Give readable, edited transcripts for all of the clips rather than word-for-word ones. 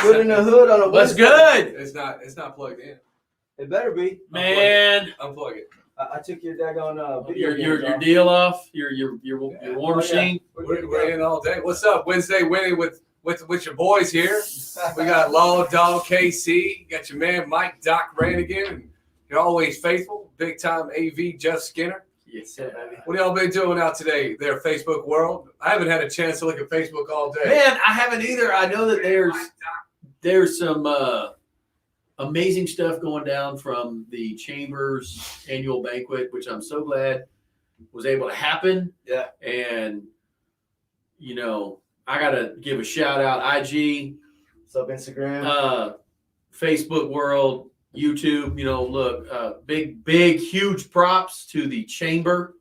Good in the hood on a What's Wednesday. good? It's not plugged in. It better be. Man, Unplug it. I took your daggone video your deal off, your war machine. We're in all day. What's up? Wednesday winning with your boys here. We got Law Dog KC. Got your man Mike Doc Rannigan. And you're always faithful. Big time AV Jeff Skinner. Yes, sir, baby. What y'all been doing out today, there, Facebook world? I haven't had a chance to look at Facebook all day. Man, I haven't either. I know that there's some amazing stuff going down from the Chamber's annual banquet, which I'm so glad was able to happen. Yeah. And, you know, I got to give a shout out, IG. What's up, Instagram? Facebook world, YouTube, you know, look, big, huge props to the Chamber,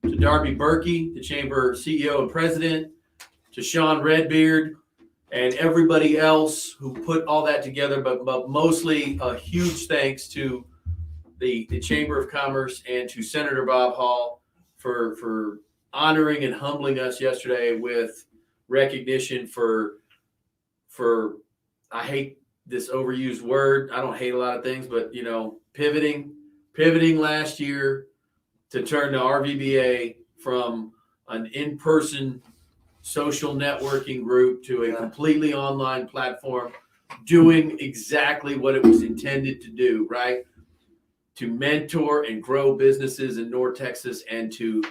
to Darby Berkey, the Chamber CEO and President, to Sean Redbeard, and everybody else who put all that together, but mostly a huge thanks to the Chamber of Commerce and to Senator Bob Hall for honoring and humbling us yesterday with recognition for I hate this overused word. I don't hate a lot of things, but, you know, pivoting last year to turn to RVBA from an in-person social networking group to a completely online platform, doing exactly what it was intended to do, right? To mentor and grow businesses in North Texas and to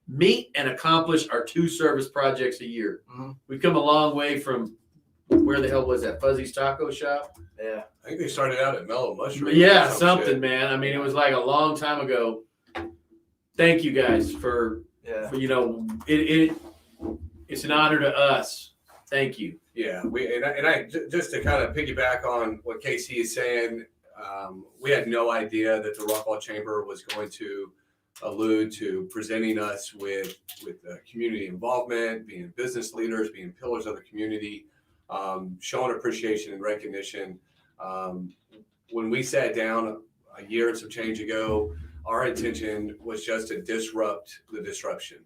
meet and accomplish our 2 service projects a year. Mm-hmm. We've come a long way from where the hell was that? Fuzzy's Taco Shop? Yeah. I think they started out at Mellow Mushroom. Yeah, something, man. I mean, it was like a long time ago. Thank you guys for you know, it's an honor to us. Thank you. Yeah, I just to kind of piggyback on what Casey is saying, we had no idea that the Rockwall Chamber was going to allude to presenting us with community involvement, being business leaders, being pillars of the community, showing appreciation and recognition. When we sat down a year and some change ago, our intention was just to disrupt the disruption.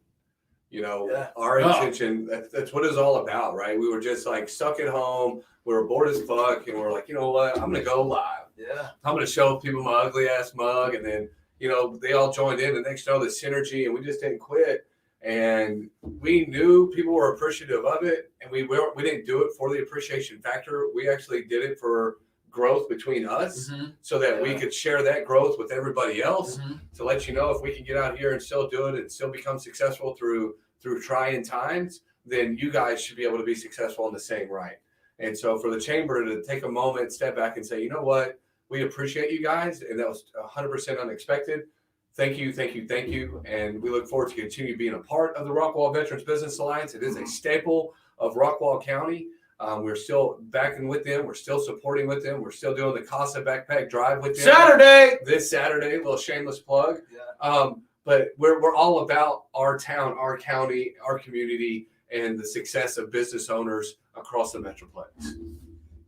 You know, our intention, that's what it's all about, right? We were just like stuck at home. We were bored as fuck. And we're like, you know what? I'm going to go live. Yeah. I'm going to show people my ugly ass mug. And then, you know, they all joined in. And next, you know, the synergy, and we just didn't quit. And we knew people were appreciative of it. And we didn't do it for the appreciation factor. We actually did it for growth between us, so that we could share that growth with everybody else, to let you know if we can get out here and still do it and still become successful through trying times, then you guys should be able to be successful in the same right. And so for the Chamber to take a moment, step back and say, you know what, we appreciate you guys, and that was 100% unexpected. Thank you. And we look forward to continue being a part of the Rockwall Veterans Business Alliance. It is a staple of Rockwall County. We're still backing with them. We're still supporting with them. We're still doing the Casa Backpack Drive with them. This Saturday, a little shameless plug. Yeah. But we're all about our town, our county, our community, and the success of business owners across the Metroplex.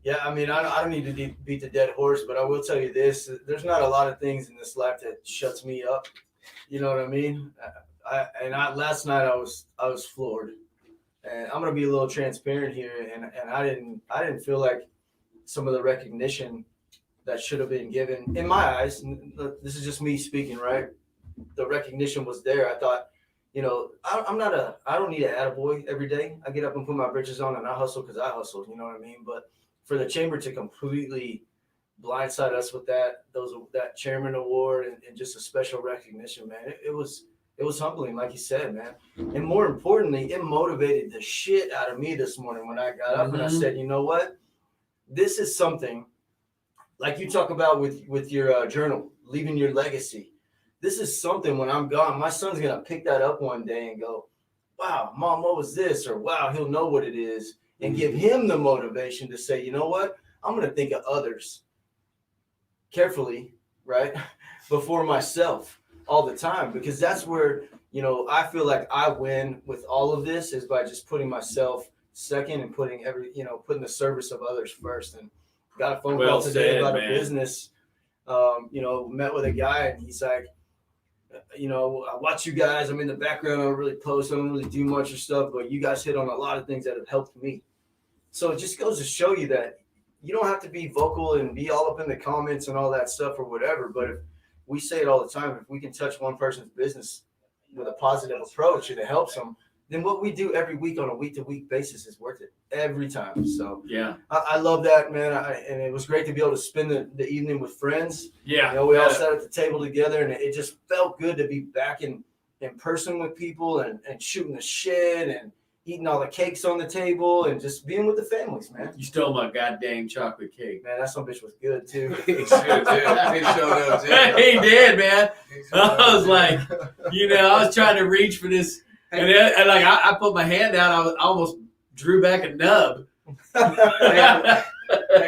Yeah, I mean, I don't need to beat the dead horse, but I will tell you this. There's not a lot of things in this life that shuts me up. You know what I mean? Last night I was floored. And I'm gonna be a little transparent here, and I didn't feel like some of the recognition that should have been given in my eyes. This is just me speaking, right? The recognition was there. I thought, you know, I don't need an attaboy every day. I get up and put my britches on and I hustle because I hustle. You know what I mean? But for the Chamber to completely blindside us with that chairman award and just a special recognition, man, it was humbling, like you said, man. And more importantly, it motivated the shit out of me this morning when I got up and I said, you know what? This is something, like you talk about with your journal, leaving your legacy. This is something when I'm gone, my son's going to pick that up one day and go, wow, Mom, what was this? Or wow, he'll know what it is, and give him the motivation to say, you know what? I'm going to think of others carefully, right? Before myself. All the time, because that's where, you know, I feel like I win with all of this is by just putting myself second and putting the service of others first. And got a phone call today about a business. You know, met with a guy and he's like, you know, I watch you guys. I'm in the background. I don't really post. I don't really do much of stuff, but you guys hit on a lot of things that have helped me. So it just goes to show you that you don't have to be vocal and be all up in the comments and all that stuff or whatever. But if we say it all the time, if we can touch one person's business with a positive approach and it helps them, then what we do every week on a week-to-week basis is worth it every time. So Yeah. I love that, man. And it was great to be able to spend the evening with friends. Yeah. You know, we all sat at the table together, and it just felt good to be back in person with people and shooting the shit and eating all the cakes on the table and just being with the families, man. You stole my goddamn chocolate cake. Man, that some bitch was good, too. He should have. He showed up, too. He did, man. He showed up, I was too. like, I was trying to reach for this. And I put my hand out. I almost drew back a nub. Hey,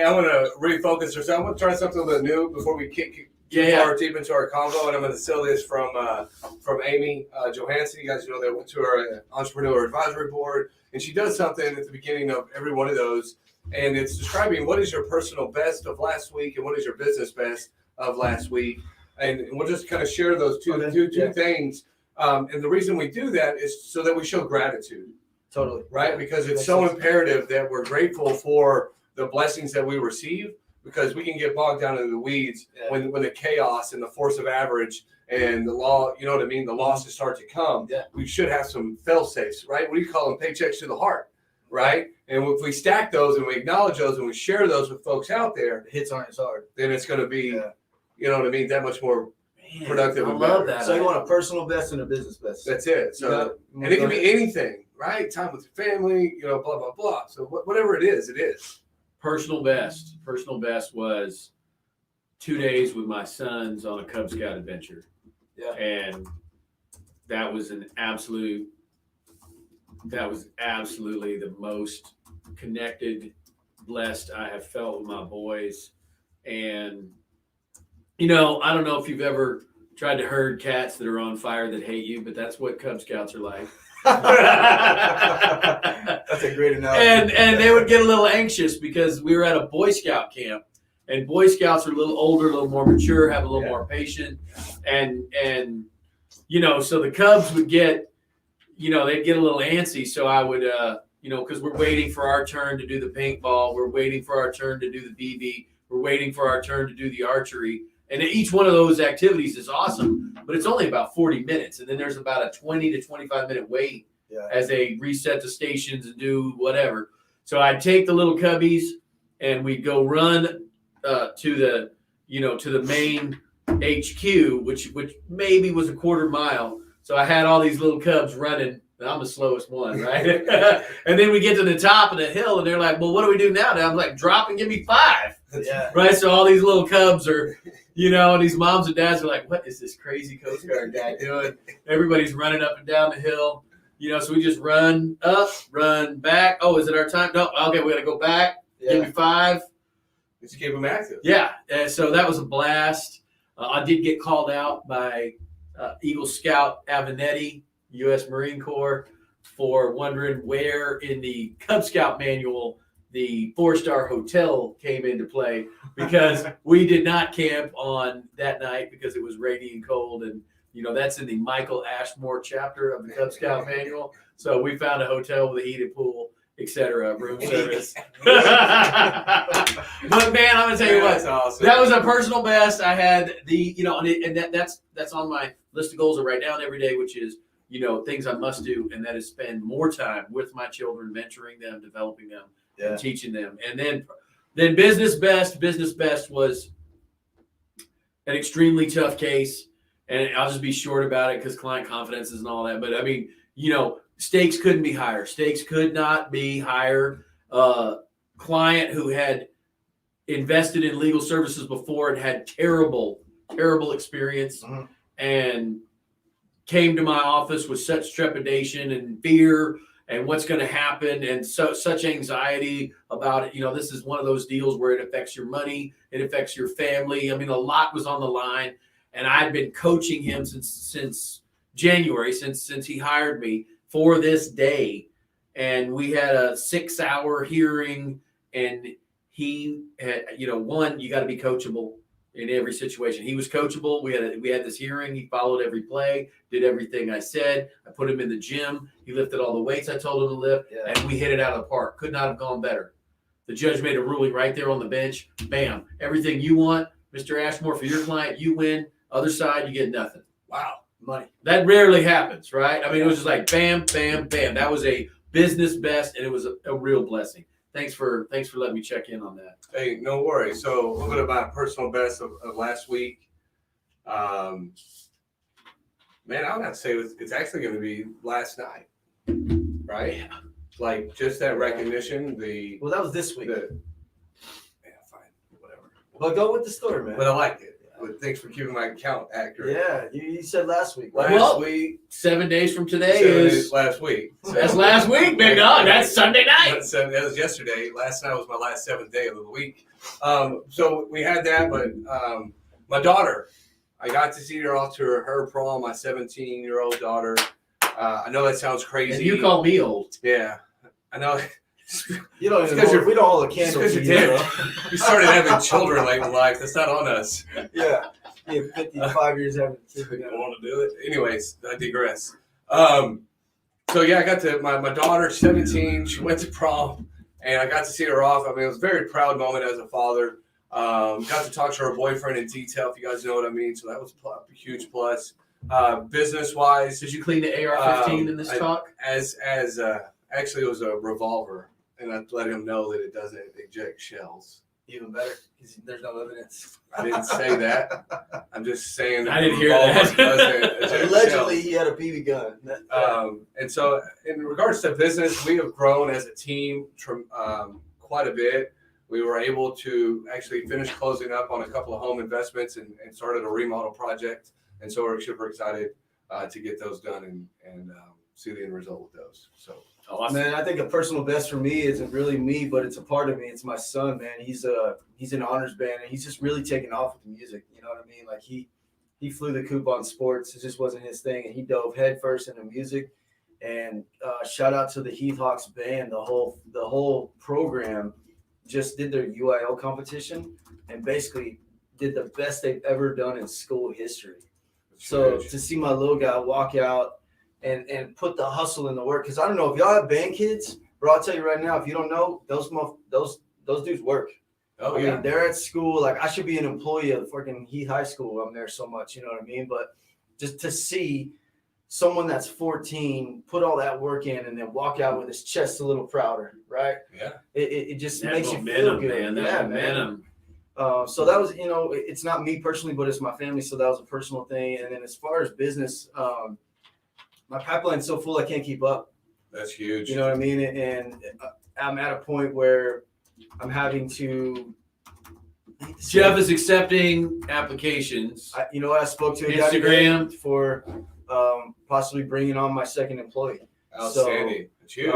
I'm going to refocus or something. I'm going to try something a little new before we kick far deep into our convo. And I'm going to steal this from Amy Johansson. You guys know that went to our Entrepreneur Advisory Board. And she does something at the beginning of every one of those. And it's describing what is your personal best of last week and what is your business best of last week. And we'll just kind of share those two things. And the reason we do that is so that we show gratitude. Totally. Right? Because it's so imperative that we're grateful for the blessings that we receive, because we can get bogged down in the weeds when the chaos and the force of average and the law, you know what I mean? The losses start to come. Yeah. We should have some fail-safes, right? What do you call them? Paychecks to the heart, right? And if we stack those and we acknowledge those and we share those with folks out there, The hits aren't as hard. then it's going to be, you know what I mean, that much more productive. I and love better. that. So you want a personal best and a business best. That's it. So, and it can be anything, right? Time with your family, you know, blah, blah, blah. So whatever it is, it is. Personal best was 2 days with my sons on a Cub Scout adventure. Yeah. And that was absolutely the most connected, blessed I have felt with my boys. And, I don't know if you've ever tried to herd cats that are on fire that hate you, but that's what Cub Scouts are like. That's a great analogy. And they would get a little anxious because we were at a Boy Scout camp, and Boy Scouts are a little older, a little more mature, have a little more patience, and so the Cubs would get, they'd get a little antsy. So I would, because we're waiting for our turn to do the paintball, we're waiting for our turn to do the BB, we're waiting for our turn to do the archery. And each one of those activities is awesome, but it's only about 40 minutes. And then there's about a 20 to 25 minute wait as they reset the stations and do whatever. So I'd take the little cubbies and we'd go run to the main HQ, which maybe was a quarter mile. So I had all these little cubs running. And I'm the slowest one, right? And then we get to the top of the hill and they're like, well, what do we do now? And I'm like, drop and give me 5. Yeah. Right. So all these little cubs are, and these moms and dads are like, what is this crazy Coast Guard guy doing? Everybody's running up and down the hill, so we just run up, run back. Oh, is it our time? No. Okay. We got to go back. Give me 5. Just keep them active. Yeah. So that was a blast. I did get called out by Eagle Scout Avenatti, U.S. Marine Corps, for wondering where in the Cub Scout manual the 4-star hotel came into play, because we did not camp on that night because it was rainy and cold. And, that's in the Michael Ashmore chapter of the Cub Scout manual. So we found a hotel with a heated pool, etc., room service. But man, I'm going to tell you what, that's awesome. That was a personal best. I had that's on my list of goals to write down every day, which is, things I must do. And that is spend more time with my children, mentoring them, developing them, and teaching them. And then business best was an extremely tough case. And I'll just be short about it because client confidences and all that. But I mean, stakes couldn't be higher. Stakes could not be higher. Client who had invested in legal services before and had terrible experience, and came to my office with such trepidation and fear and what's going to happen, and such anxiety about it. This is one of those deals where it affects your money, it affects your family. I mean, a lot was on the line, and I'd been coaching him since January, since he hired me for this day. And we had a 6-hour hearing, and he had, one, you got to be coachable in every situation. He was coachable. We had this hearing. He followed every play, did everything I said. I put him in the gym. He lifted all the weights I told him to lift, and we hit it out of the park. Could not have gone better. The judge made a ruling right there on the bench. Bam. Everything you want, Mr. Ashmore, for your client, you win. Other side, you get nothing. Wow, money. That rarely happens, right? I mean, it was just like bam, bam, bam. That was a business best, and it was a real blessing. Thanks for letting me check in on that. Hey, no worries. So a little bit of my personal best of last week. Man, I would have to say it's actually going to be last night, right? Yeah. Like just that recognition. Well, that was this week. Yeah, fine, whatever. But go with the story, man. But I liked it. But thanks for keeping my count accurate. Yeah, you said last week. Right? Last week, 7 days from today 7 is days last week. that's last week, big dog. That's Sunday night. That was yesterday. Last night was my last 7th day of the week. So we had that, but my daughter, I got to see her off to her prom. My 17-year-old daughter. I know that sounds crazy. And you call me old. Yeah, I know. You don't It's 'cause even. We don't hold a candle Because to you you, did. bro. We started having children late in life. That's not on us. Yeah, 55 years having I kids. don't want to do it. Anyways, I digress. So yeah, I got to my daughter, 17. She went to prom, and I got to see her off. I mean, it was a very proud moment as a father. Got to talk to her boyfriend in detail, if you guys know what I mean. So that was a huge plus. Business wise, Did you clean the AR-15 in this talk? Actually, it was a revolver, and I let him know that it doesn't eject shells. Even better, because there's no evidence. I didn't say that. I'm just saying that I didn't the hear revolver that. doesn't eject Allegedly, shells. he had a BB gun. And so, in regards to business, we have grown as a team quite a bit. We were able to actually finish closing up on a couple of home investments and started a remodel project. And so we're super excited to get those done and see the end result with those. So, Awesome. Man, I think a personal best for me isn't really me, but it's a part of me. It's my son, man. He's in honors band, and he's just really taken off with the music. You know what I mean? Like he flew the coop on sports. It just wasn't his thing, and he dove headfirst into music. And shout out to the Heath Hawks band. The whole program just did their UIL competition and basically did the best they've ever done in school history. So to see my little guy walk out and put the hustle in the work, because I don't know if y'all have band kids, bro. I'll tell you right now, if you don't know, those dudes work. oh I yeah, mean, they're at school. Like I should be an employee of fucking Heath High School. I'm there so much, you know what I mean? But just to see someone that's 14 put all that work in and then walk out with his chest a little prouder, right? yeah. It just That makes you momentum, feel good, man. That momentum. So that was, it's not me personally, but it's my family. So that was a personal thing. And then as far as business, my pipeline's so full I can't keep up. That's huge. You know what I mean? And I'm at a point where I'm having to. Jeff is accepting applications. I spoke to a guy Instagram. today for possibly bringing on my second employee. Outstanding. It's huge.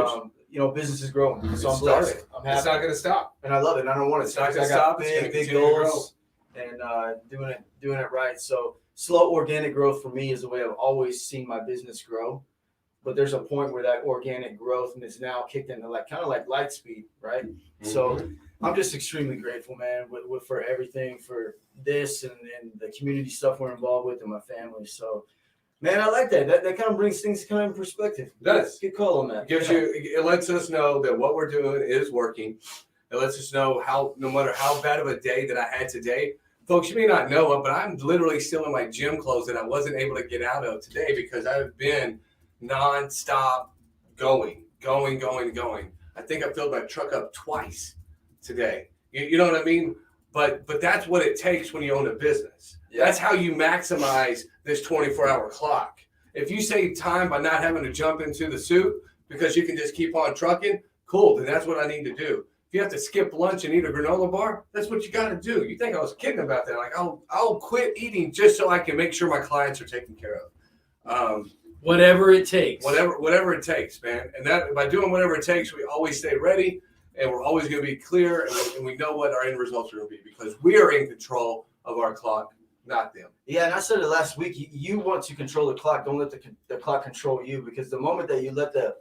Business is growing. So I'm It's blessed. starting. I'm It's happy. not going to stop. And I love it. And I don't want it It's to not gonna I got stop. It's gonna big continue to goals and doing it right. So slow organic growth for me is the way I've always seen my business grow. But there's a point where that organic growth is now kicked into kind of like light speed, right? So I'm just extremely grateful, man, for everything, for this and the community stuff we're involved with and my family. So, man, I like that. That kind of brings things kind of in perspective. It does. Good call on that. It lets us know that what we're doing is working. It lets us know no matter how bad of a day that I had today, folks, you may not know it, but I'm literally still in my gym clothes that I wasn't able to get out of today because I've been nonstop going. I think I filled my truck up twice today. You know what I mean? But that's what it takes when you own a business. Yeah. That's how you maximize this 24-hour clock. If you save time by not having to jump into the suit because you can just keep on trucking, cool, then that's what I need to do. If you have to skip lunch and eat a granola bar, that's what you got to do. You think I was kidding about that? Like, I'll quit eating just so I can make sure my clients are taken care of. Whatever it takes. Whatever it takes, man. And that by doing whatever it takes, we always stay ready, and we're always going to be clear, and we know what our end results are going to be because we are in control of our clock, not them. Yeah, and I said it last week. You want to control the clock. Don't let the clock control you, because the moment that you let the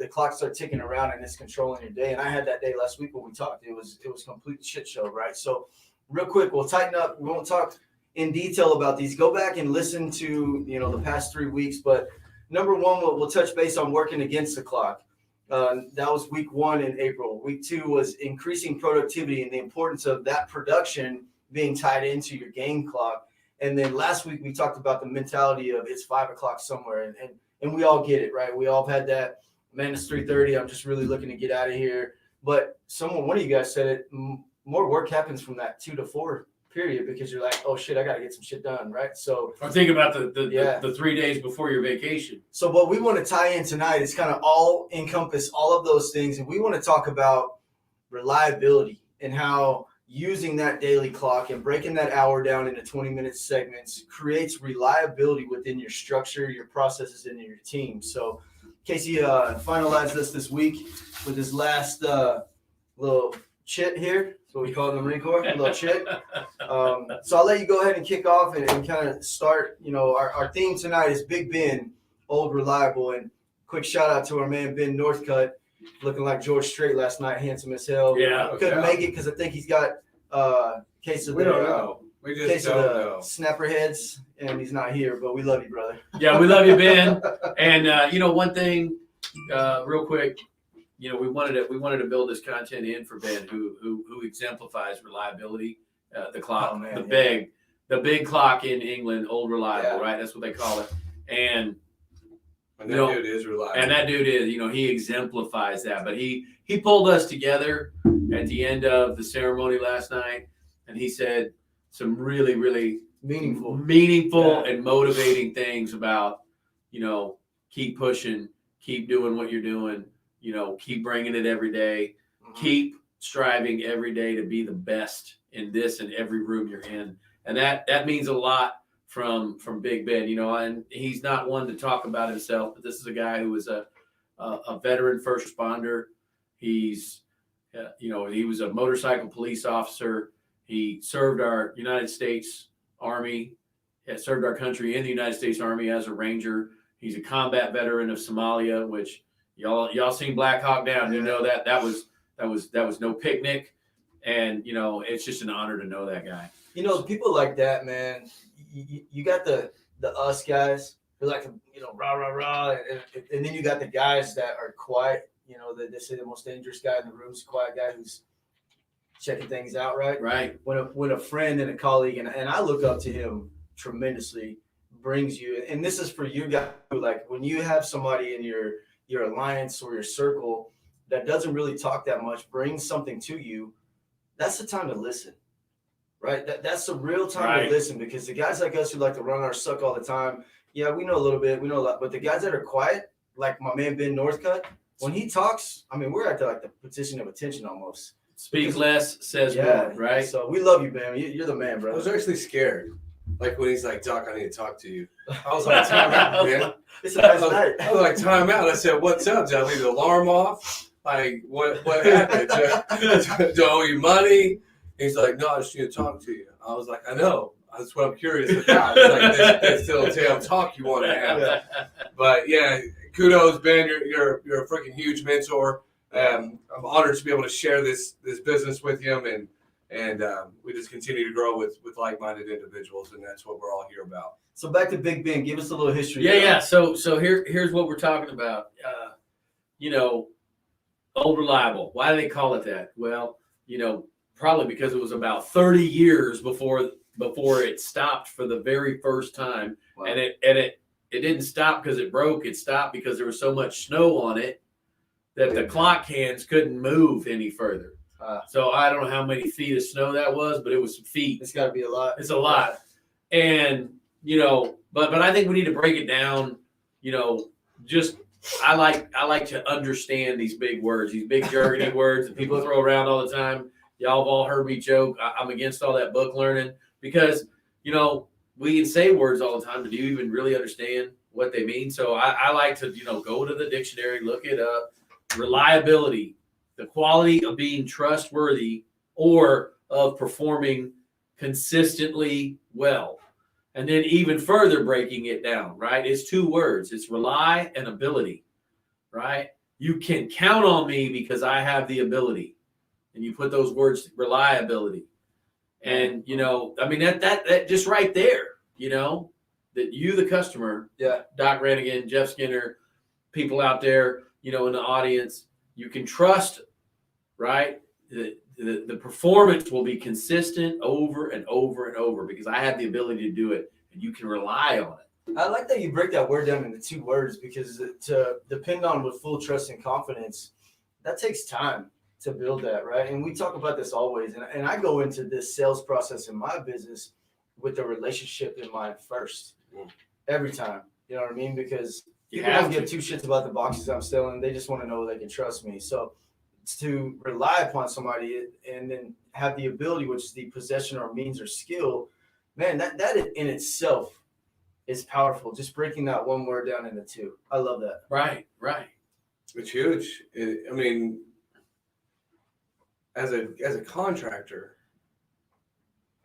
clock start ticking around and it's controlling your day, and I had that day last week when we talked. It was complete shit show, right? So real quick, we'll tighten up. We won't talk in detail about these. Go back and listen to the past 3 weeks. But number one, we'll touch base on working against the clock. That was week 1 in April. Week 2 was increasing productivity and the importance of that production being tied into your game clock. And then last week we talked about the mentality of it's 5 o'clock somewhere, and we all get it, right? We all have had that. Man, it's 3:30. I'm just really looking to get out of here. But one of you guys said it. More work happens from that 2 to 4 period because you're like, oh shit, I got to get some shit done, right? So, or think about the 3 days before your vacation. So what we want to tie in tonight is kind of all encompass all of those things, and we want to talk about reliability and how using that daily clock and breaking that hour down into 20-minute segments creates reliability within your structure, your processes, and your team. So Casey finalized this week with his last little chit here. That's what we call it in the Marine Corps, a little chit. So I'll let you go ahead and kick off and kind of start. Our theme tonight is Big Ben, old reliable. And quick shout out to our man Ben Northcutt, looking like George Strait last night, handsome as hell. Yeah. Couldn't make it because I think he's got case of We don't know. We just case don't of the know. snapper heads, and he's not here. But we love you, brother. Yeah, we love you, Ben. And one thing, real quick, we wanted to build this content in for Ben, who exemplifies reliability. The clock, Oh, man, the big clock in England, old reliable, Yeah. right? That's what they call it. And And that dude is reliable. And that dude is, he exemplifies that. But he pulled us together at the end of the ceremony last night, and he said some really, really Meaningful. meaningful Yeah. and motivating things about, keep pushing, keep doing what you're doing, keep bringing it every day, keep striving every day to be the best in this and every room you're in. And that means a lot from Big Ben, and he's not one to talk about himself, but this is a guy who was a veteran first responder. He's, he was a motorcycle police officer. He served our United States Army, served our country in the United States Army as a Ranger. He's a combat veteran of Somalia, which y'all seen Black Hawk Down. You know that was no picnic, and it's just an honor to know that guy. People like that, man. You got the us guys who like to, rah rah rah, and then you got the guys that are quiet. They say the most dangerous guy in the room is a quiet guy who's checking things out, right? Right. When a friend and a colleague, and I look up to him tremendously, brings you, and this is for you guys, like when you have somebody in your alliance or your circle that doesn't really talk that much, brings something to you, that's the time to listen, right? That's the real time to listen, because the guys like us who like to run our suck all the time, yeah, we know a little bit, we know a lot, but the guys that are quiet, like my man Ben Northcutt, when he talks, I mean, we're at the position of attention almost. Speak less, says more, right? So we love you, Ben. You're the man, I brother. was actually scared. Like when he's like, Doc, I need to talk to you. I was like, time out, man. It's a nice night. I was like, time out. I said, what's up? Did I leave the alarm off? Like, what happened? Do I owe you money? He's like, no, I just need to talk to you. I was like, I know. That's what I'm curious about. It's like this little damn talk you want to have. But yeah, kudos, Ben. You're a freaking huge mentor. I'm honored to be able to share this business with you, and we just continue to grow with like-minded individuals, and that's what we're all here about. So back to Big Ben. Give us a little history. Yeah. So here's what we're talking about. Old reliable. Why do they call it that? Well, probably because it was about 30 years before it stopped for the very first time. Wow. And it didn't stop because it broke. It stopped because there was so much snow on it that the clock hands couldn't move any further. So I don't know how many feet of snow that was, but it was some feet. It's got to be a lot. It's a lot. And, but I think we need to break it down, just I like to understand these big words, these big jargony words that people throw around all the time. Y'all have all heard me joke. I'm against all that book learning because, we can say words all the time, but do you even really understand what they mean? So I like to, go to the dictionary, look it up. Reliability, the quality of being trustworthy or of performing consistently well. And then even further breaking it down, right? It's two words. It's rely and ability, right? You can count on me because I have the ability. And you put those words, reliability. And, that just right there, that you, the customer, yeah, Doc Rannigan, Jeff Skinner, people out there, in the audience, you can trust, right? The performance will be consistent over and over and over because I have the ability to do it, and you can rely on it. I like that you break that word down into 2 words because to depend on with full trust and confidence, that takes time to build that, right? And we talk about this always. And I go into this sales process in my business with the relationship in mind first, every time. You know what I mean? Because people don't give 2 shits about the boxes I'm selling. They just want to know they can trust me. So to rely upon somebody and then have the ability, which is the possession or means or skill, man, that in itself is powerful. Just breaking that 1 word down into 2. I love that. Right. It's huge. I mean, as a contractor,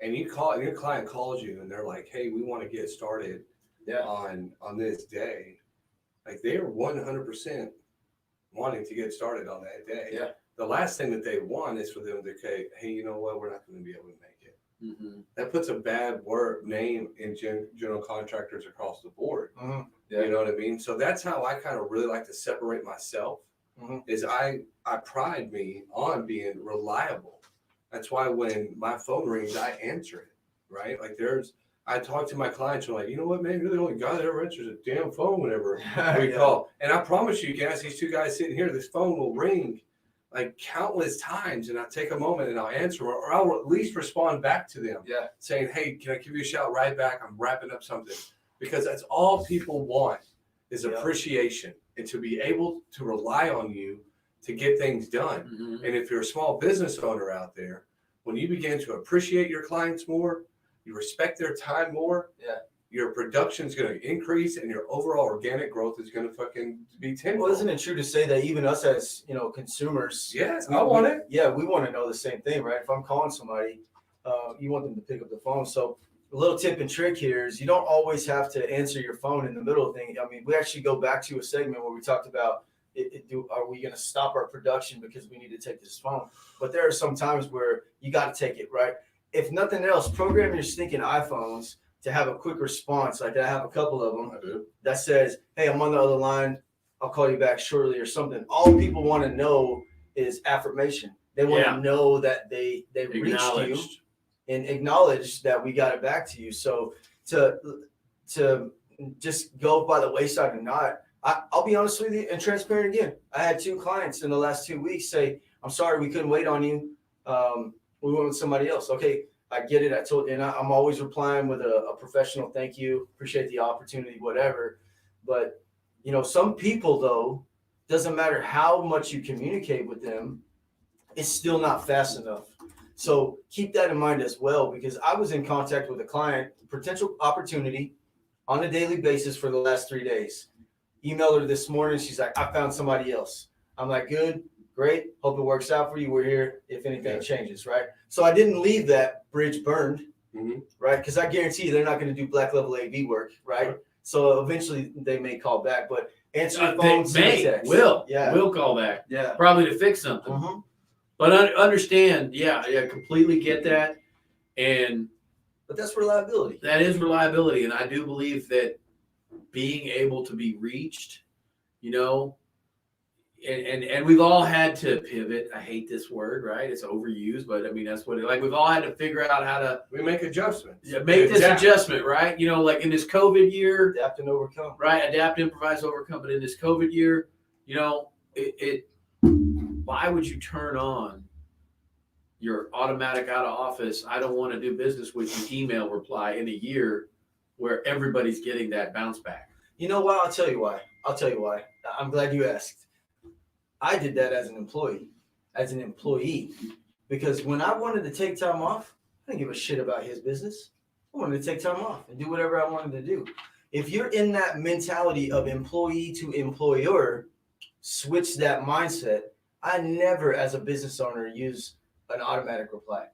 and your client calls you and they're like, "Hey, we want to get started on this day," like they are 100% wanting to get started on that day. Yeah. The last thing that they want is for them to say, "Hey, you know what? We're not going to be able to make it." Mm-hmm. That puts a bad name in general contractors across the board. Mm-hmm. Yeah. You know what I mean? So that's how I kind of really like to separate myself. Mm-hmm. Is I pride me on being reliable. That's why when my phone rings, I answer it. Right? Like I talk to my clients, and I'm like, "You know what, man? You're the only guy that ever answers a damn phone whenever we call." And I promise you guys, these 2 guys sitting here, this phone will ring like countless times, and I'll take a moment and I'll answer, or I'll at least respond back to them, saying, "Hey, can I give you a shout right back? I'm wrapping up something," because that's all people want is appreciation and to be able to rely on you to get things done. Mm-hmm. And if you're a small business owner out there, when you begin to appreciate your clients more, you respect their time more, your production is going to increase and your overall organic growth is going to fucking be 10. Well, isn't it true to say that even us as, consumers, yes, I want it. Yeah, we want to know the same thing, right? If I'm calling somebody, you want them to pick up the phone. So a little tip and trick here is you don't always have to answer your phone in the middle of things. I mean, we actually go back to a segment where we talked about are we going to stop our production because we need to take this phone? But there are some times where you got to take it, right? If nothing else, program your stinking iPhones to have a quick response. Like I have a couple of them that says, "Hey, I'm on the other line. I'll call you back shortly," or something. All people want to know is affirmation. They want to know that they reached you and acknowledge that we got it back to you. So to just go by the wayside and not, I'll be honest with you and transparent again. I had 2 clients in the last 2 weeks say, "I'm sorry, we couldn't wait on you. We went with somebody else." Okay, I get it. I'm always replying with a professional thank you, appreciate the opportunity, whatever. But, some people, though, doesn't matter how much you communicate with them, it's still not fast enough. So keep that in mind as well, because I was in contact with a client, potential opportunity on a daily basis for the last 3 days. Emailed her this morning. She's like, "I found somebody else." I'm like, "Good. Great. Hope it works out for you. We're here if anything changes," right? So I didn't leave that bridge burned, right? Because I guarantee you they're not going to do black level AV work, right? So eventually they may call back, but answer your phone, will call back, probably to fix something. Mm-hmm. But understand, completely get that, but that's reliability. That is reliability, and I do believe that being able to be reached, and we've all had to pivot. I hate this word, right? It's overused, but I mean that's what we've all had to figure out how to make adjustments. Yeah, make this adjustment, right? Like in this COVID year, adapt and overcome. Right, adapt, improvise, overcome. But in this COVID year, why would you turn on your automatic out of office, "I don't want to do business with you" email reply in a year where everybody's getting that bounce back? You know why? I'll tell you why. I'm glad you asked. I did that as an employee, because when I wanted to take time off, I didn't give a shit about his business. I wanted to take time off and do whatever I wanted to do. If you're in that mentality of employee to employer, switch that mindset. I never, as a business owner, use an automatic reply,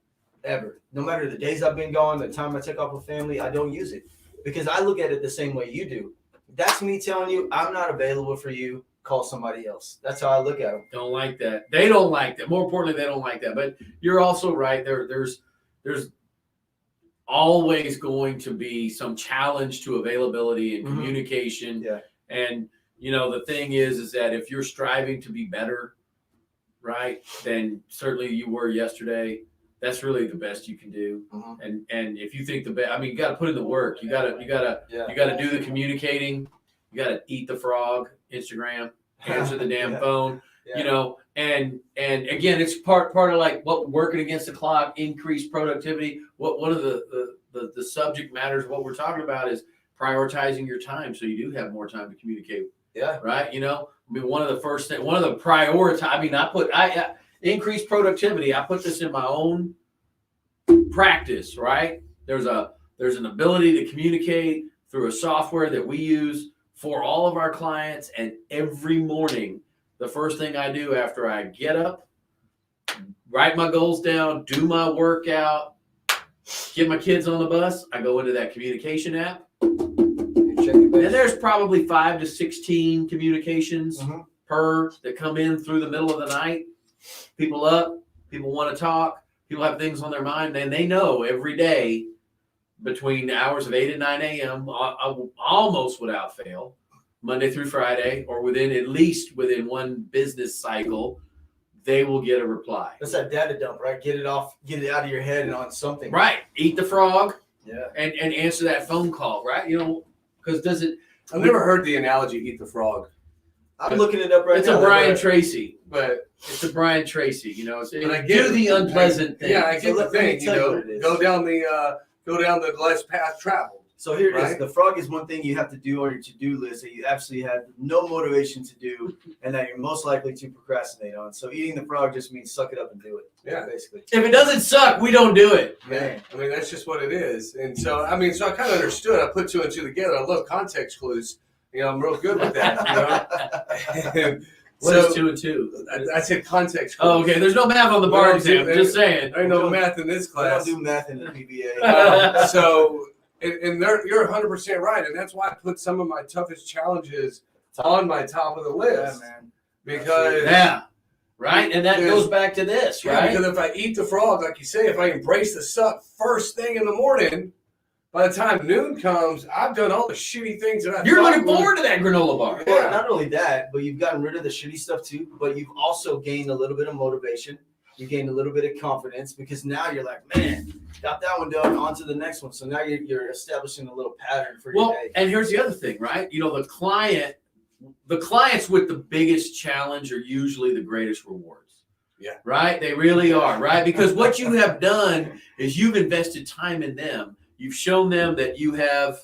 ever. No matter the days I've been gone, the time I take off with family, I don't use it because I look at it the same way you do. That's me telling you I'm not available for you. Call somebody else. That's how I look at them. Don't like that. They don't like that. More importantly, they don't like that. But you're also right. There's always going to be some challenge to availability and communication. Yeah. And the thing is that if you're striving to be better, right, then certainly you were yesterday. That's really the best you can do. Mhm. And if you think the best, I mean, you got to put in the work. You got to do the communicating. You got to eat the frog, Instagram, answer the damn phone, and again, it's part of like what working against the clock, increased productivity. One of the subject matters, what we're talking about is prioritizing your time so you do have more time to communicate. Yeah. Right. I mean, one of the prioritize. I mean, I increased productivity. I put this in my own practice. Right. There's an ability to communicate through a software that we use for all of our clients, and every morning, the first thing I do after I get up, write my goals down, do my workout, get my kids on the bus, I go into that communication app. And there's probably 5 to 16 communications per that come in through the middle of the night. People up, people want to talk, people have things on their mind, and they know every day between the hours of 8 and 9 a.m., almost without fail, Monday through Friday, or at least within one business cycle, they will get a reply. That's that data dump, right? Get it out of your head and on something. Right. Eat the frog. Yeah. And answer that phone call, right? Because I've never heard the analogy "eat the frog." I'm looking it up right now. It's a Brian Tracy. But It's a Brian Tracy. But I do get the unpleasant thing. Yeah, I get the let me thing. tell you what it is. Go down the less path traveled. So here it is. Right? The frog is one thing you have to do on your to-do list that you absolutely have no motivation to do, and that you're most likely to procrastinate on. So eating the frog just means suck it up and do it. Yeah. Basically. If it doesn't suck, we don't do it. Yeah, I mean that's just what it is. And so I kind of understood. I put 2 and 2 together. I love context clues. I'm real good with that. And What is 2 and 2? I said context clues. Oh, okay. There's no math on the bar exam. Just saying. There ain't no math in this I class. don't do math in the PBA. So, and you're 100% right, and that's why I put some of my toughest challenges on my top of the list. Yeah, man. Because right, and that goes back to this, yeah, right? because if I eat the frog, like you say, if I embrace the suck first thing in the morning, by the time noon comes, I've done all the shitty things that You're looking forward to that granola bar. Well, not only that, but you've gotten rid of the shitty stuff too. But you've also gained a little bit of motivation. You gained a little bit of confidence because now you're like, man, got that one done. On to the next one. So now you're establishing a little pattern for your day. And here's the other thing, right? The clients with the biggest challenge are usually the greatest rewards. Yeah. Right? They really are, right? Because what you have done is you've invested time in them. You've shown them that you have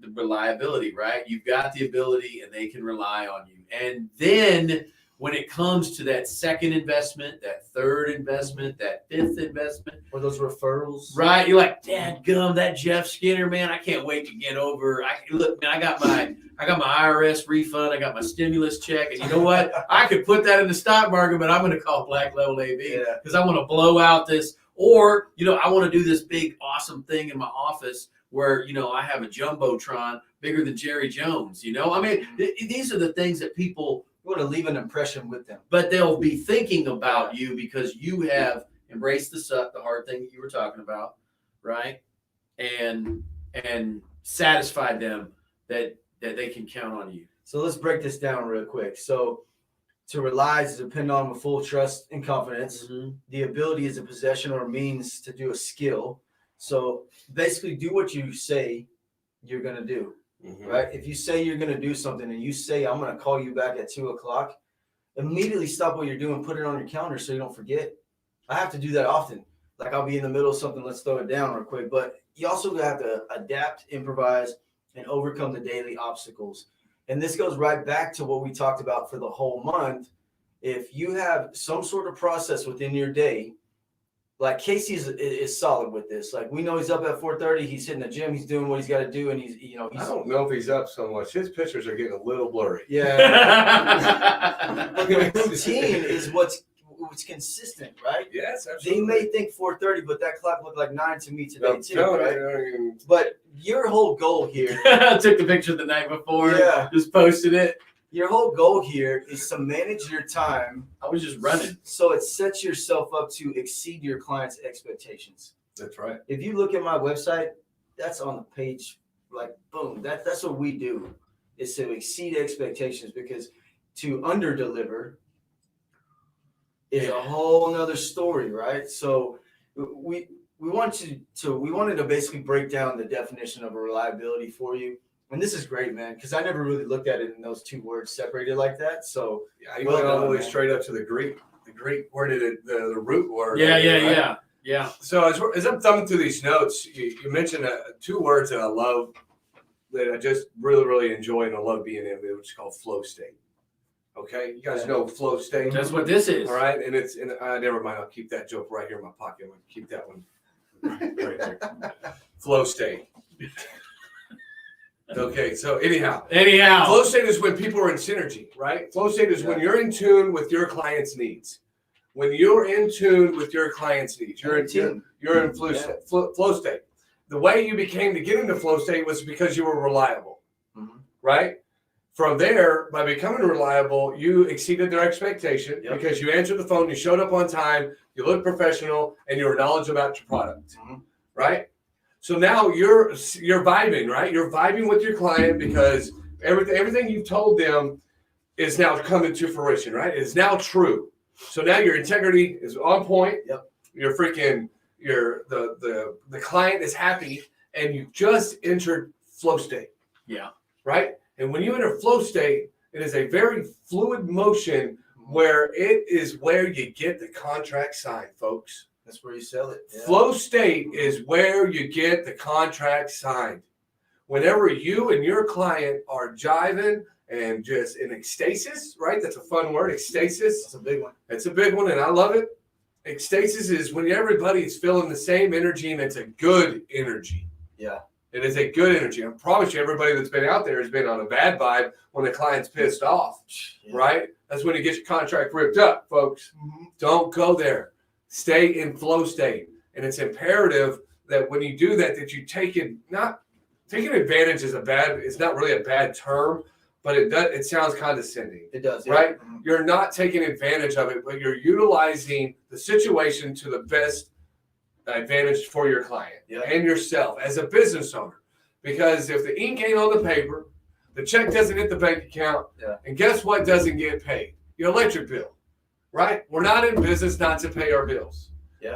the reliability, right? You've got the ability and they can rely on you. And then when it comes to that second investment, that third investment, that fifth investment, Or those referrals. right? You're like, dadgum, that Jeff Skinner, man, I can't wait to get over. Look, man, I got my IRS refund, I got my stimulus check, and you know what? I could put that in the stock market, but I'm going to call Black Level AV because I want to blow out this. Or, I want to do this big, awesome thing in my office where, I have a Jumbotron bigger than Jerry Jones, I mean, these are the things that people You want to leave an impression with them. but they'll be thinking about you because you have embraced the suck, the hard thing that you were talking about, right? And satisfied them that they can count on you. So let's break this down real quick. So to rely is to depend on with full trust and confidence. Mm-hmm. The ability is a possession or means to do a skill. So basically do what you say you're going to do. Right? If you say you're going to do something and you say, I'm going to call you back at 2:00, immediately stop what you're doing, put it on your calendar so you don't forget. I have to do that often. Like I'll be in the middle of something, let's throw it down real quick. But you also have to adapt, improvise, and overcome the daily obstacles. And this goes right back to what we talked about for the whole month. If you have some sort of process within your day, like Casey is solid with this. Like we know he's up at 4:30. He's hitting the gym. He's doing what he's got to do, and he's I don't know if he's up so much. His pictures are getting a little blurry. Yeah. But the routine is what's consistent, right? Yes, They absolutely. may think 4:30, but that clock looked like 9 to me today I'm too, telling right? you, But your whole goal here, I took the picture the night before. Yeah. Just posted it. your whole goal here is to manage your time I was just running. so it sets yourself up to exceed your clients' expectations. That's right. If you look at my website, that's on the page, like boom. That's what we do. is to exceed expectations, because to under deliver is a whole nother story, right? So we wanted to basically break down the definition of a reliability for you. And this is great, man, because I never really looked at it in those two words separated like that. So Yeah, you went all the way straight up to the Greek. The Greek, where did it, the root word? Yeah. So as I'm thumbing through these notes, you mentioned two words that I love, that I just really, really enjoy and I love being in, which is called flow state. Okay, you guys know flow state. That's what this is. All right, and never mind. I'll keep that joke right here in my pocket. I'm gonna keep that one right there. Flow state. Okay, so anyhow, flow state is when people are in synergy, right? Flow state is when you're in tune with your client's needs. When you're in tune with your client's needs, you're in flow state. The way you became to get into flow state was because you were reliable, right? From there, by becoming reliable, you exceeded their expectation because you answered the phone, you showed up on time, you looked professional, and you were knowledgeable about your product, right? So now you're vibing, right? You're vibing with your client because everything you've told them is now coming to fruition, right? It's now true. So now your integrity is on point. You're the client is happy, and you just entered flow state. Right? And when you enter flow state, it is a very fluid motion where it is where you get the contract signed, folks. That's where you sell it. Flow state is where you get the contract signed. Whenever you and your client are jiving and just in ecstasis, right? That's a fun word, ecstasis. That's a big one. It's a big one, and I love it. Ecstasis is when everybody is feeling the same energy, and it's a good energy. It is a good energy. I promise you, everybody that's been out there has been on a bad vibe when the client's pissed off, right? That's when you get your contract ripped up, folks. Don't go there. Stay in flow state. And it's imperative that when you do that, that you not taking advantage is it's not really a bad term, but it sounds condescending. It does, right? You're not taking advantage of it, but you're utilizing the situation to the best advantage for your client and yourself as a business owner. Because if the ink ain't on the paper, the check doesn't hit the bank account, and guess what doesn't get paid? Your electric bill, right? We're not in business not to pay our bills,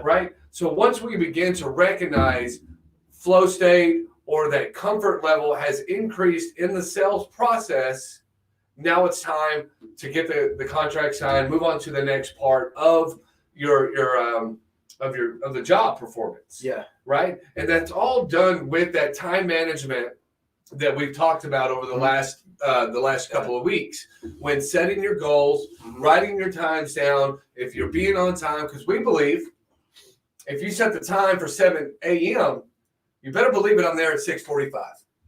right? So once we begin to recognize flow state or that comfort level has increased in the sales process, now it's time to get the contract signed, move on to the next part of of the job performance. Right? And that's all done with that time management that we've talked about over the last couple of weeks. When setting your goals, writing your times down, if you're being on time, because we believe if you set the time for 7 a.m., you better believe it, I'm there at 6:45.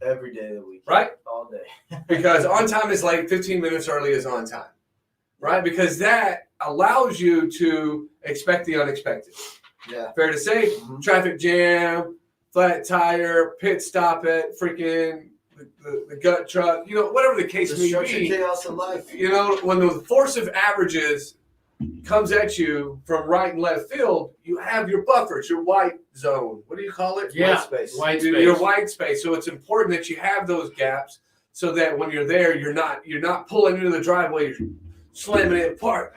Every day of the week. Right? All day. Because on time is late, 15 minutes early is on time. Right? Because that allows you to expect the unexpected. Fair to say, traffic jam, flat tire, pit stop at freaking the gut truck, whatever the case may be. Chaos of life. When the force of averages comes at you from right and left field, you have your buffers, your white zone. What do you call it? White space. Your white space. So it's important that you have those gaps so that when you're there, you're not pulling into the driveway, you're slamming it apart,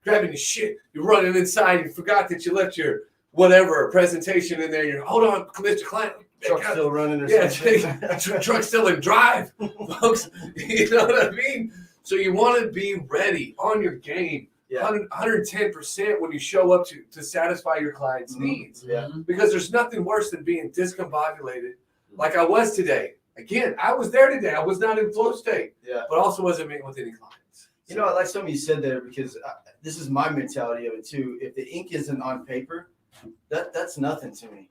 grabbing your shit, you're running inside, you forgot that you left your whatever presentation in there. You're hold on, Mr. Client. Truck's still running or something. Truck's still in drive, folks. You know what I mean? So you want to be ready on your game, 110% when you show up to satisfy your client's needs. Because there's nothing worse than being discombobulated like I was today. Again, I was there today. I was not in flow state, but also wasn't meeting with any clients. I like something you said there, because this is my mentality of it too. If the ink isn't on paper, that's nothing to me.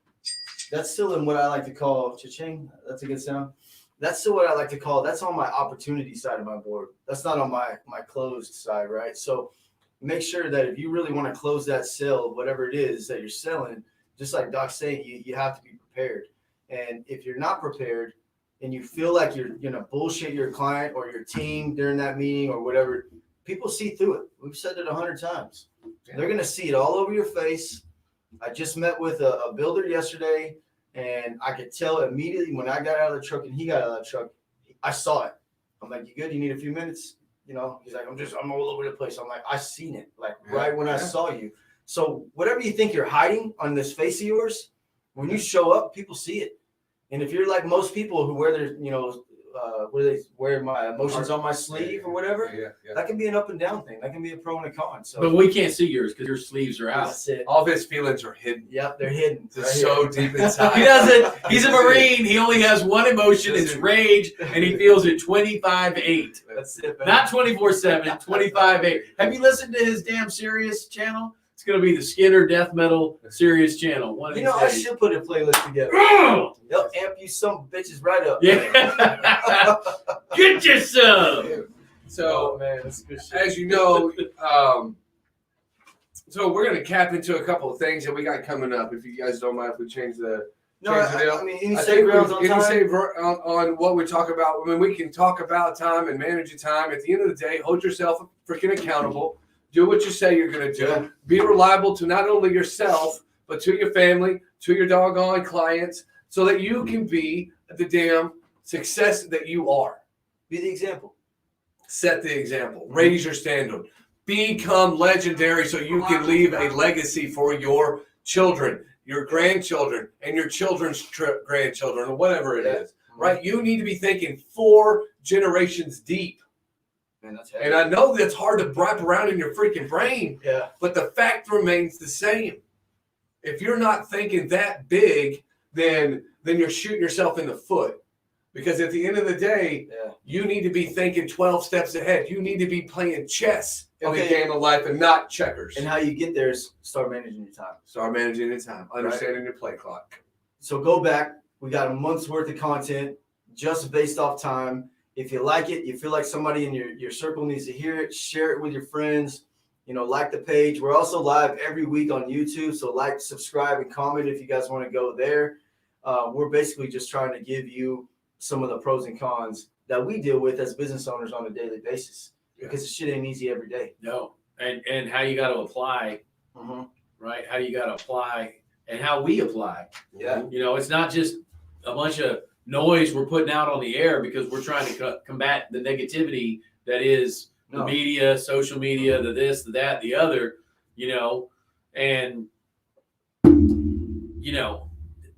That's still in what I like to call cha-ching. That's a good sound. That's still what I like to call, that's on my opportunity side of my board. That's not on my closed side, right? So make sure that if you really want to close that sale, whatever it is that you're selling, just like Doc's saying, you have to be prepared. And if you're not prepared and you feel like you're going to bullshit your client or your team during that meeting or whatever, people see through it. We've said it 100 times. They're going to see it all over your face. I just met with a builder yesterday, and I could tell immediately when I got out of the truck and he got out of the truck, I saw it. I'm like, you good? You need a few minutes? You know, he's like, I'm all over the place. I'm like, I seen it, like Yeah, right when I yeah. saw you. So whatever you think you're hiding on this face of yours, when you show up, people see it. And if you're like most people who wear their, you know, where they wear my emotions on my sleeve or whatever, Yeah. that can be an up and down thing. That can be a pro and a con. So But we can't see yours because your sleeves are out. that's it. All of his feelings are hidden. Yep, they're hidden. They're right so here. deep inside. He doesn't. He's a Marine. He only has one emotion. It's rage, and he feels it 25/8. That's it, man. Not 24/7, 25/8. Have you listened to his damn Sirius channel? It's going to be the Skinner Death Metal Sirius channel. One of You these know, I days. should put a playlist together. They'll amp you some bitches right up. Yeah. Get you some. So, Oh, man, that's good shit. as you know, so we're going to cap into a couple of things that we got coming up. If you guys don't mind, if we change the No, change the deal. I mean, any I save think rounds on time? on what we talk about. I mean, we can talk about time and manage your time. At the end of the day, hold yourself freaking accountable. Do what you say you're going to do. Yeah. Be reliable to not only yourself, but to your family, to your doggone clients, so that you can be the damn success that you are. Be the example. Set the example. Raise your standard. Become legendary so you can leave a legacy for your children, your grandchildren, and your children's grandchildren, or whatever it is. Right? You need to be thinking 4 generations deep. Man, that's And I know that's hard to wrap around in your freaking brain, yeah. but the fact remains the same. If you're not thinking that big, then you're shooting yourself in the foot. Because at the end of the day, Yeah. you need to be thinking 12 steps ahead. You need to be playing chess in the Okay. game of life and not checkers. And how you get there is start managing your time. Start managing your time, understanding your play clock. So go back. We got a month's worth of content just based off time. If you like it, you feel like somebody in your circle needs to hear it, share it with your friends. You know, like the page. We're also live every week on YouTube. So like, subscribe, and comment if you guys want to go there. We're basically just trying to give you some of the pros and cons that we deal with as business owners on a daily basis. Because the shit ain't easy every day. No. And how you got to apply, Mm-hmm. right? How you got to apply and how we apply. Yeah. You know, it's not just a bunch of noise we're putting out on the air because we're trying to combat the negativity that is the No. media, social media, the this, the that, the other, you know. And, you know,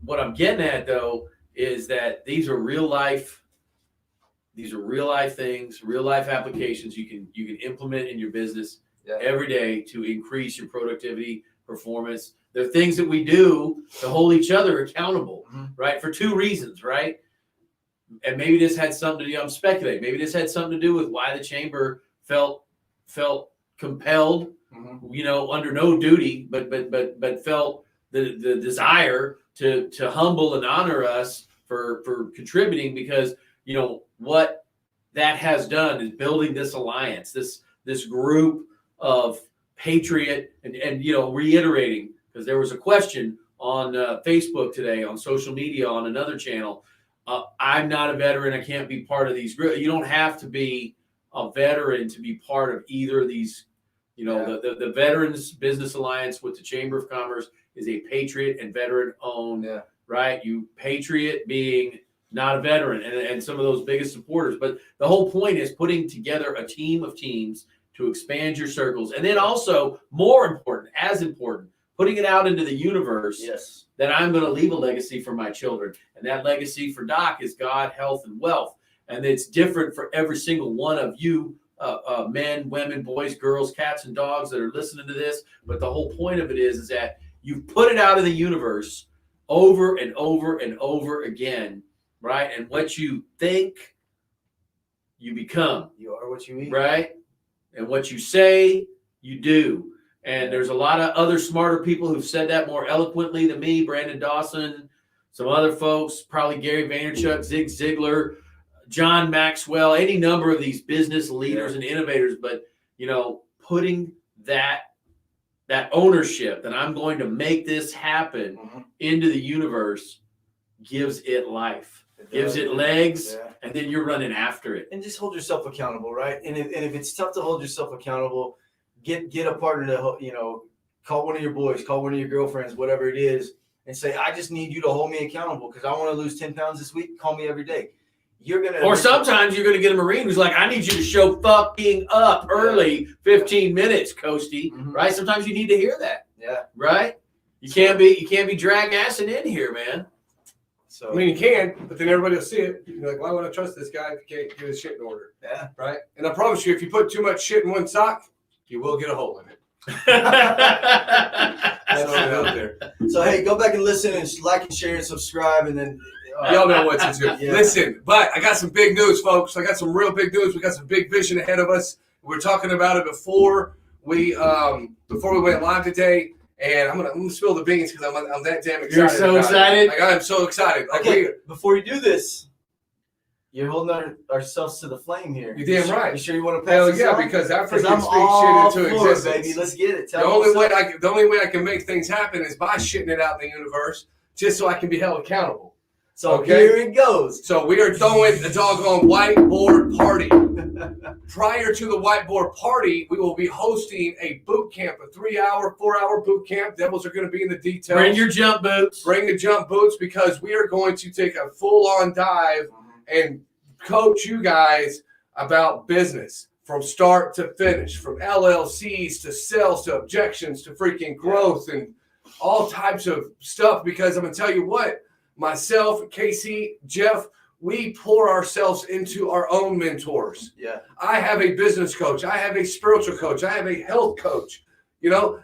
what I'm getting at, though, is that these are real life things, real life applications you can implement in your business every day to increase your productivity, performance. They're things that we do to hold each other accountable, right? For 2 reasons, right? And maybe this had something to do, I'm speculating, maybe this had something to do with why the chamber felt compelled, you know, under no duty, but felt the desire to humble and honor us for contributing, because, you know, what that has done is building this alliance, this group of patriot and you know, reiterating, because there was a question on Facebook today, on social media, on another channel. I'm not a veteran. I can't be part of these groups. You don't have to be a veteran to be part of either of these. You know, the Veterans Business Alliance with the Chamber of Commerce is a patriot and veteran owned, right? You patriot being not a veteran and some of those biggest supporters. But the whole point is putting together a team of teams to expand your circles. And then also, more important, as important, putting it out into the universe that I'm going to leave a legacy for my children. And that legacy for Doc is God, health, and wealth. And it's different for every single one of you, men, women, boys, girls, cats, and dogs that are listening to this. But the whole point of it is that you've put it out in the universe over and over and over again, right? And what you think, you become. You are what you eat. Right? And what you say, you do. And there's a lot of other smarter people who've said that more eloquently than me. Brandon Dawson, some other folks, probably Gary Vaynerchuk, Zig Ziglar, John Maxwell, any number of these business leaders and innovators. But, you know, putting that ownership that I'm going to make this happen into the universe gives it life, gives it legs, and then you're running after it. And just hold yourself accountable, right? And if it's tough to hold yourself accountable, get a partner to, you know, call one of your boys, call one of your girlfriends, whatever it is, and say, I just need you to hold me accountable because I want to lose 10 pounds this week. Call me every day. you're gonna. Or sometimes you're going to get a Marine who's like, I need you to show fucking up early, 15 minutes, Coasty. Mhm. Right? Sometimes you need to hear that. Yeah. Right? You can't be drag assing in here, man. So I mean, you can, but then everybody will see it. You're like, why would I trust this guy if he can't get his shit in order? yeah. Right? And I promise you, if you put too much shit in one sock, you will get a hole in it. That's all out there. So hey, go back and listen and like and share and subscribe, and then Y'all know what to do. Yeah. Listen, but I got some big news, folks. I got some real big news. We got some big vision ahead of us. We were talking about it before we went live today, and I'm gonna spill the beans because I'm that damn excited. You're so about it. excited? Like, I'm so excited. Like, Okay, before you do this, you're holding ourselves to the flame here. You're damn right. You sure you want to pass hell this yeah, on? because I 'Cause freaking I'm speak all shit into for it, existence. baby. Let's get it. The Tell only us way something. the only way I can make things happen is by shitting it out in the universe, just so I can be held accountable. So okay. here it goes. So we are throwing a doggone whiteboard party. Prior to the whiteboard party, we will be hosting a boot camp, a 3-hour, 4-hour boot camp. Devils are going to be in the details. Bring your jump boots. Bring the jump boots, because we are going to take a full-on dive and coach you guys about business from start to finish, from LLCs to sales to objections to freaking growth and all types of stuff. Because I'm going to tell you what, myself, Casey, Jeff, we pour ourselves into our own mentors. Yeah. I have a business coach. I have a spiritual coach. I have a health coach. You know,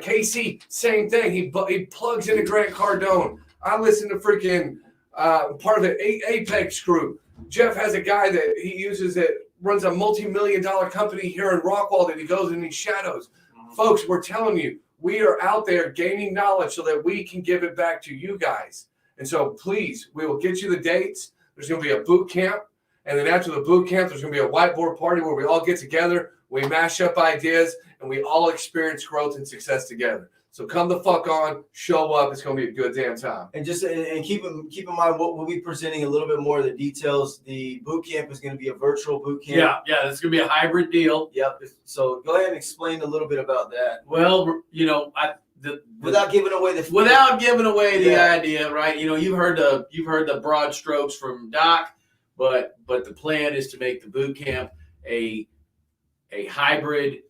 Casey, same thing. He plugs into Grant Cardone. I listen to freaking part of the Apex group. Jeff has a guy that he uses that runs a multi-million-dollar company here in Rockwall that he goes in these shadows. Mhm. Folks, we're telling you, we are out there gaining knowledge so that we can give it back to you guys. And so please, we will get you the dates. There's going to be a boot camp. And then after the boot camp, there's going to be a whiteboard party where we all get together, we mash up ideas, and we all experience growth and success together. So come the fuck on, show up. It's going to be a good damn time. And just and keep in mind what we'll be presenting a little bit more of the details. The boot camp is going to be a virtual boot camp. Yeah, it's going to be a hybrid deal. Yep. So go ahead and explain a little bit about that. Well, you know, Without giving away the the idea, right? You know, you've heard the broad strokes from Doc, but the plan is to make the boot camp a hybrid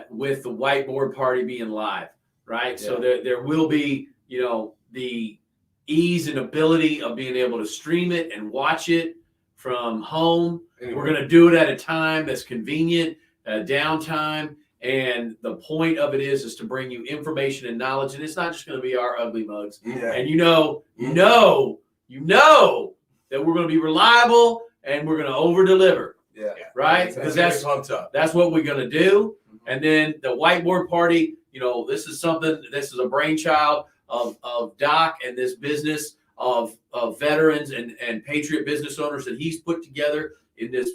with the whiteboard party being live, right? Yeah. So there will be, you know, the ease and ability of being able to stream it and watch it from home. Anyway. We're going to do it at a time that's convenient, downtime. And the point of it is to bring you information and knowledge, and it's not just going to be our ugly mugs. Yeah. And you know that we're going to be reliable and we're going to over deliver. Yeah. Right? Because that's what we're going to do. And then the whiteboard party, you know, this is a brainchild of Doc and this business of veterans and patriot business owners that he's put together in this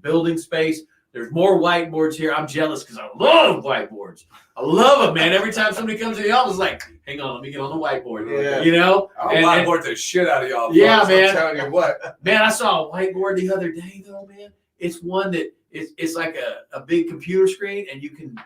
building space. There's more whiteboards here. I'm jealous because I love whiteboards. I love them, man. Every time somebody comes to the office, like, hang on, let me get on the whiteboard. Yeah. You know? I'll whiteboard the shit out of y'all. Yeah, folks. man. I'm telling you what. Man, I saw a whiteboard the other day, though, man. It's one that it's like a big computer screen, and you can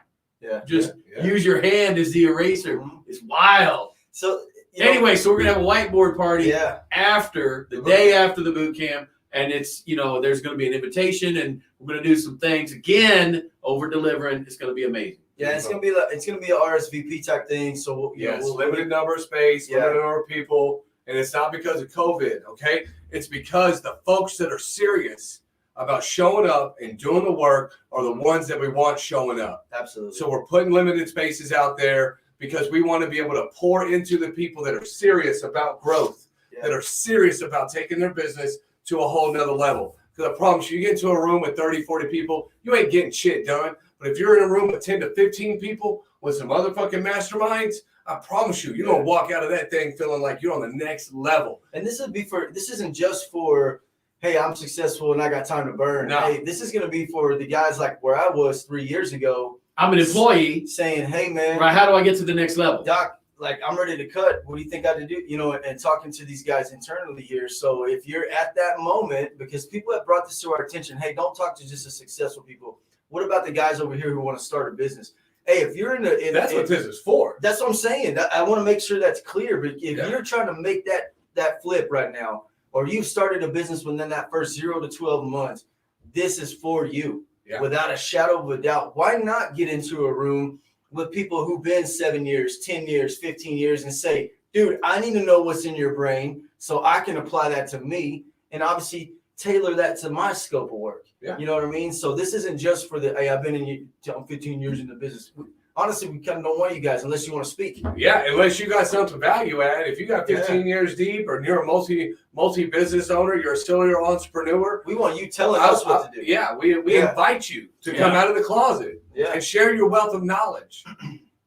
use your hand as the eraser. Mm-hmm. It's wild. So anyway, so we're going to have a whiteboard party after the day after the boot camp. And it's, you know, there's going to be an invitation, and we're going to do some things again, over delivering. It's going to be amazing. Yeah, it's going to be a RSVP type thing. So we'll limited number of space, limited number of people, and it's not because of COVID. Okay, it's because the folks that are serious about showing up and doing the work are the ones that we want showing up. Absolutely. So we're putting limited spaces out there because we want to be able to pour into the people that are serious about growth, that are serious about taking their business to a whole nother level. Because I promise you, get into a room with 30, 40 people, you ain't getting shit done. But if you're in a room with 10 to 15 people with some motherfucking masterminds, I promise you, you're going to walk out of that thing feeling like you're on the next level. And this isn't just for, hey, I'm successful and I got time to burn. No. Hey, this is going to be for the guys like where I was 3 years ago. I'm an employee. Saying, hey, man. Right, how do I get to the next level? Doc, like, I'm ready to cut. What do you think I should do? You know, and talking to these guys internally here. So if you're at that moment, because people have brought this to our attention, hey, don't talk to just the successful people. What about the guys over here who want to start a business? Hey, if you're that's what this is for. That's what I'm saying. I want to make sure that's clear. But if you're trying to make that flip right now, or you've started a business within that first 0 to 12 months, this is for you. Yeah. Without a shadow of a doubt. Why not get into a room with people who've been 7 years, 10 years, 15 years and say, dude, I need to know what's in your brain so I can apply that to me and obviously tailor that to my scope of work. Yeah. You know what I mean? So this isn't just for the, hey, I've been in 15 years in the business. Honestly, we kind of don't want you guys unless you want to speak. Yeah, unless you got something value add. If you got 15 years deep, or you're a multi business owner, you're a serial entrepreneur. We want you telling us what to do. Yeah, we invite you to come out of the closet and share your wealth of knowledge.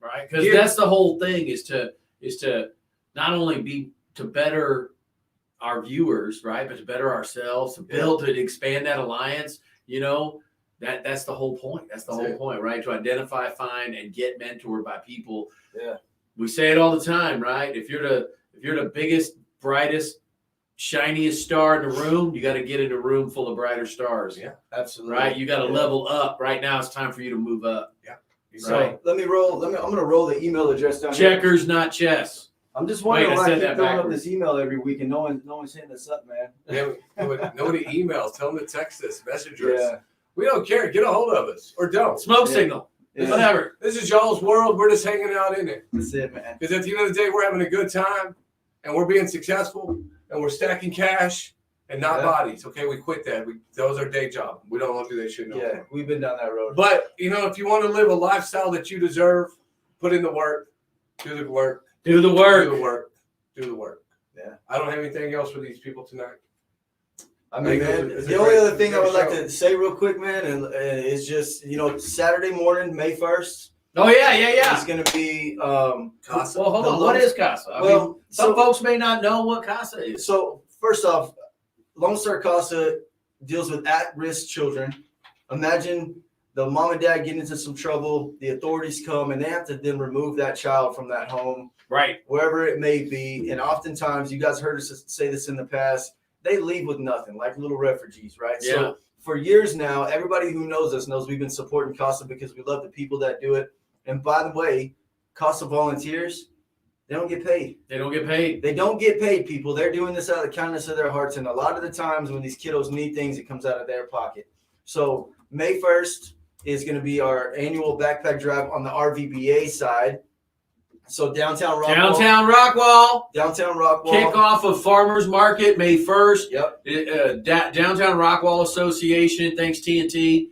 Right, because that's the whole thing is to not only be to better our viewers, right, but to better ourselves, to build, to expand that alliance. You know, that's the whole point. That's the whole point, right? To identify, find, and get mentored by people. Yeah, we say it all the time, right? If you're the biggest, brightest, shiniest star in the room, you got to get in a room full of brighter stars. Yeah, absolutely. Right, you got to level up. Right now, it's time for you to move up. Yeah. So right. I'm gonna roll the email address down here. Checkers, not chess. I'm just wondering why I keep throwing up backwards. this email every week and no one's hitting us up, man. Yeah, nobody emails. Tell them to text us, message us. Yeah. We don't care. Get a hold of us or don't. Smoke signal. Yeah. Whatever. This is y'all's world. We're just hanging out in it. That's it, man. Because at the end of the day, we're having a good time and we're being successful and we're stacking cash and not bodies. Okay, we quit that. Those are day job. We don't want to do that shit no more. Yeah, we've been down that road. But, if you want to live a lifestyle that you deserve, put in the work, do the work. Do the work. Do the work. Do the work. Yeah. I don't have anything else for these people tonight. I mean, man, the only other thing I would like to say real quick, man, and is just, Saturday morning, May 1st. Oh, yeah. It's going to be Casa. Well, hold on. What is Casa? I mean, some folks may not know what Casa is. So, first off, Lone Star Casa deals with at-risk children. Imagine the mom and dad get into some trouble, the authorities come, and they have to then remove that child from that home. Right. Wherever it may be. And oftentimes, you guys heard us say this in the past, they leave with nothing, like little refugees, right? Yeah. So for years now, everybody who knows us knows we've been supporting CASA because we love the people that do it. And by the way, CASA volunteers, they don't get paid. They don't get paid. They don't get paid, people. They're doing this out of the kindness of their hearts. And a lot of the times when these kiddos need things, it comes out of their pocket. So May 1st is going to be our annual backpack drive on the RVBA side. So downtown Rockwall. Downtown Rockwall. Kickoff of Farmers Market May 1st. Yep. Downtown Rockwall Association. Thanks TNT.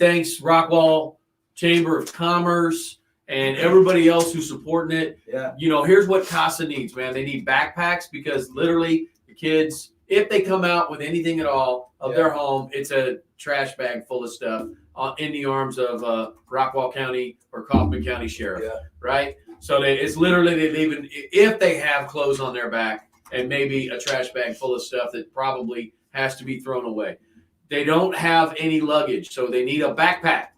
Thanks Rockwall Chamber of Commerce and everybody else who's supporting it. Yeah. Here's what CASA needs, man. They need backpacks because literally the kids, if they come out with anything at all of their home, it's a trash bag full of stuff in the arms of Rockwall County or Kaufman County Sheriff. Yeah. Right? So it's literally they leave if they have clothes on their back and maybe a trash bag full of stuff that probably has to be thrown away. They don't have any luggage, so they need a backpack.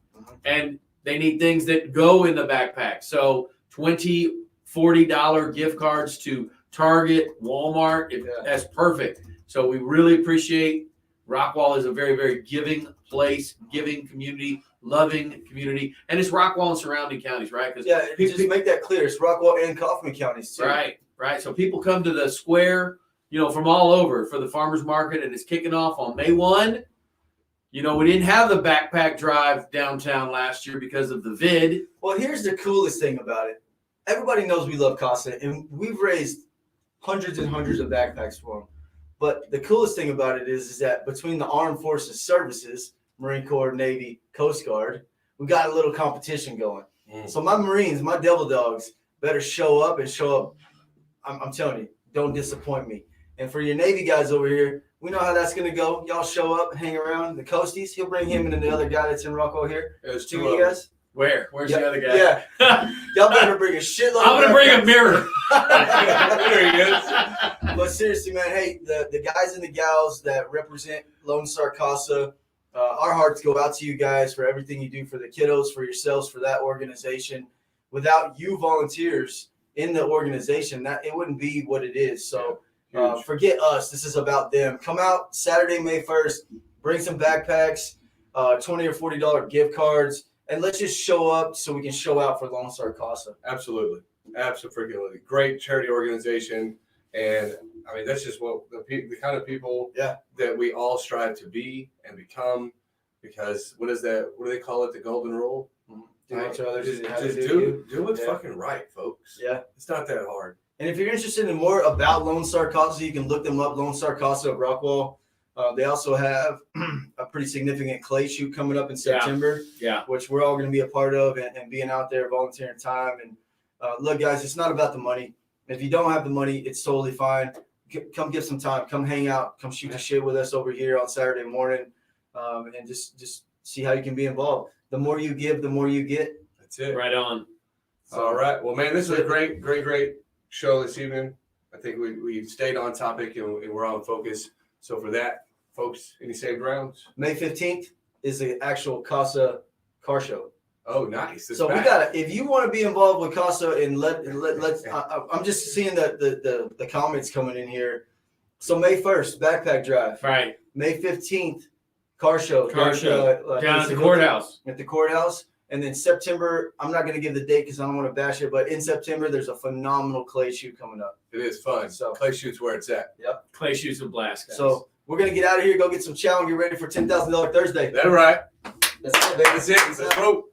And they need things that go in the backpack. So $20, $40 gift cards to Target, Walmart, that's perfect. So we really appreciate Rockwall is a very, very giving place, giving community, loving community, and it's Rockwall and surrounding counties, right? Just make that clear. It's Rockwall and Kaufman counties too. Right. So people come to the square, from all over for the farmers market, and it's kicking off on May 1. We didn't have the backpack drive downtown last year because of the vid. Well, here's the coolest thing about it. Everybody knows we love CASA, and we've raised hundreds and hundreds of backpacks for them. But the coolest thing about it is that between the Armed Forces Services, Marine Corps, Navy, Coast Guard, we got a little competition going. So my Marines, my Devil Dogs, better show up. I'm telling you, don't disappoint me. And for your Navy guys over here, we know how that's going to go. Y'all show up, hang around. The Coasties, he'll bring him and the other guy that's in Rockwall here. There's two of you guys. Where's the other guy? Yeah. Y'all better bring a shitload. I'm going to bring a mirror. There he is. But seriously, man, hey, the guys and the gals that represent Lone Star CASA, our hearts go out to you guys for everything you do for the kiddos, for yourselves, for that organization. Without you volunteers in the organization, that it wouldn't be what it is. So forget us. This is about them. Come out Saturday, May 1st. Bring some backpacks, $20 or $40 gift cards, and let's just show up so we can show out for Lone Star CASA. Absolutely. Great charity organization. And I mean, that's just what the kind of people Yeah. that we all strive to be and become. Because what is that? What do they call it? The golden rule. Do unto others as you have Just to do you. do what's Yeah. fucking right, folks. Yeah. It's not that hard. And if you're interested in more about Lone Star Casa, you can look them up, Lone Star Casa of Rockwall. They also have a pretty significant clay shoot coming up in September, which we're all going to be a part of and being out there volunteering time. And look, guys, it's not about the money. If you don't have the money, it's totally fine. Come give some time. Come hang out. Come shoot the shit with us over here on Saturday morning, and just see how you can be involved. The more you give, the more you get. That's it. Right on. All right. Well, man, this is a great show this evening. I think we stayed on topic and we're on focus. So for that, folks, any saved rounds? May 15th is the actual Casa car show. Oh, nice. So we got if you want to be involved with Casa and let's I'm just seeing the comments coming in here. So May 1st, backpack drive. Right. May 15th, car show. Down at the courthouse. At the courthouse. And then September, I'm not going to give the date because I don't want to bash it, but in September, there's a phenomenal clay shoot coming up. It is fun. So clay shoot's where it's at. Yep. Clay shoots and blast, guys. So we're going to get out of here, go get some chow, and get ready for $10,000 Thursday. That's right. That's it, baby. That's it. Let's go.